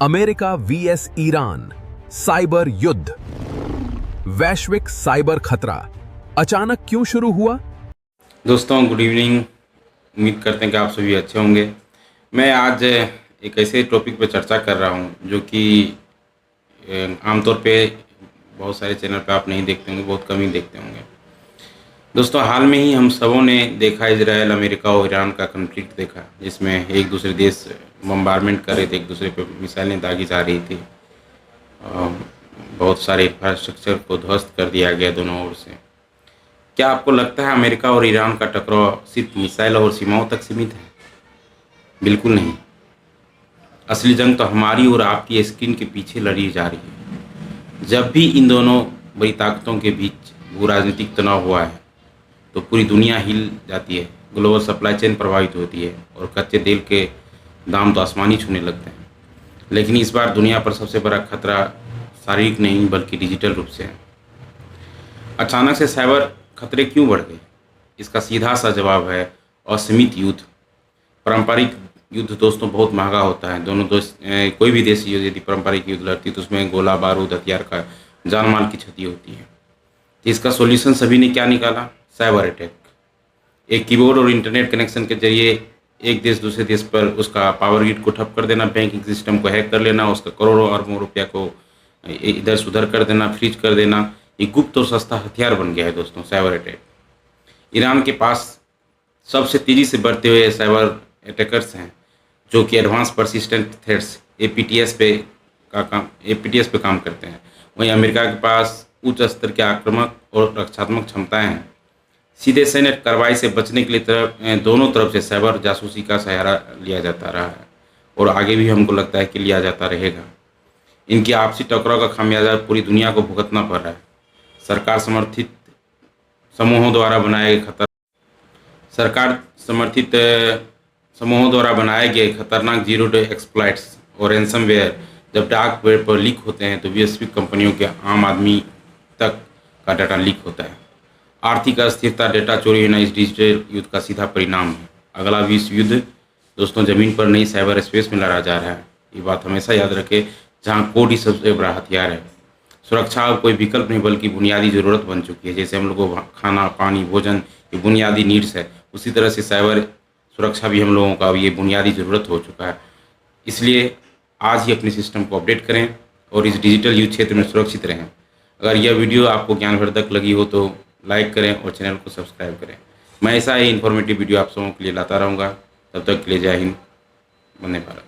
America VS Iran, cyber युद्ध। वैश्विक cyber खतरा अचानक क्यों शुरू हुआ? दोस्तों गुड इवनिंग। उम्मीद करते हैं कि आप सभी अच्छे होंगे। मैं आज एक ऐसे टॉपिक पर चर्चा कर रहा हूं जो कि आमतौर पे बहुत सारे चैनल पे आप नहीं देखते होंगे, बहुत कम ही देखते होंगे। दोस्तों हाल में ही हम सबों ने देखा इजराइल, अमेरिका और ईरान का कॉन्फ्लिक्ट देखा, जिसमें एक दूसरे देश बम्बारमेंट कर रहे थे, एक दूसरे पे मिसाइलें दागी जा रही थी। बहुत सारे इंफ्रास्ट्रक्चर को ध्वस्त कर दिया गया दोनों ओर से। क्या आपको लगता है अमेरिका और ईरान का टकराव सिर्फ मिसाइल और सीमाओं तक सीमित है? बिल्कुल नहीं। असली जंग तो हमारी और आपकी स्क्रीन के पीछे लड़ी जा रही है। जब भी इन दोनों बड़ी ताकतों के बीच भू राजनीतिक तनाव हुआ है तो पूरी दुनिया हिल जाती है, ग्लोबल सप्लाई चेन प्रभावित होती है और कच्चे तेल के दाम तो आसमानी छूने लगते हैं। लेकिन इस बार दुनिया पर सबसे बड़ा खतरा शारीरिक नहीं बल्कि डिजिटल रूप से है। अचानक से साइबर खतरे क्यों बढ़ गए? इसका सीधा सा जवाब है असीमित युद्ध। पारंपरिक युद्ध दोस्तों बहुत महंगा होता है। दोनों दोस्त कोई भी देश यदि पारंपरिक युद्ध लड़ती है तो उसमें गोला बारूद हथियार का जान माल की क्षति होती है। तो इसका सॉल्यूशन सभी ने क्या निकाला? Cyber attack. एक कीबोर्ड और इंटरनेट कनेक्शन के जरिए एक देश दूसरे देश पर उसका पावर ग्रिड को ठप कर देना, बैंकिंग सिस्टम को हैक कर लेना, उसका करोड़ों अरबों रुपया को इधर से उधर कर देना, फ्रीज कर देना। ये गुप्त और सस्ता हथियार बन गया है दोस्तों साइबर अटैक। ईरान के पास सबसे तेज़ी से बढ़ते हुए साइबर अटैकर्स हैं जो कि एडवांस परसिस्टेंट थ्रेट्स एपीटीएस पे काम करते हैं। वहीं अमेरिका के पास उच्च स्तर के आक्रामक और रक्षात्मक क्षमताएं हैं। सीधे सैन्य कार्रवाई से बचने के लिए दोनों तरफ से साइबर जासूसी का सहारा लिया जाता रहा है और आगे भी हमको लगता है कि लिया जाता रहेगा। इनकी आपसी टकराव का खामियाजा पूरी दुनिया को भुगतना पड़ रहा है। सरकार समर्थित समूहों द्वारा बनाए गए खतरनाक जीरो डे एक्सप्लॉइट्स और रैंसमवेयर जब डार्क वेब पर लीक होते हैं तो वैश्विक कंपनियों के आम आदमी तक का डाटा लीक होता है। आर्थिक अस्थिरता, डेटा चोरी होना इस डिजिटल युद्ध का सीधा परिणाम है। अगला विश्व युद्ध दोस्तों ज़मीन पर नहीं साइबर स्पेस में लड़ा जा रहा है। ये बात हमेशा याद रखें, जहाँ कोड ही सबसे बड़ा हथियार है। सुरक्षा अब कोई विकल्प नहीं बल्कि बुनियादी ज़रूरत बन चुकी है। जैसे हम लोगों को खाना, पानी, भोजन ये बुनियादी नीड्स है, उसी तरह से साइबर सुरक्षा भी हम लोगों का ये बुनियादी ज़रूरत हो चुका है। इसलिए आज ही अपने सिस्टम को अपडेट करें और इस डिजिटल युद्ध क्षेत्र में सुरक्षित रहें। अगर यह वीडियो आपको ज्ञानवर्धक लगी हो तो लाइक करें और चैनल को सब्सक्राइब करें। मैं ऐसा ही इन्फॉर्मेटिव वीडियो आप सबों के लिए लाता रहूँगा। तब तक के लिए जय हिंद, वंदे भारत।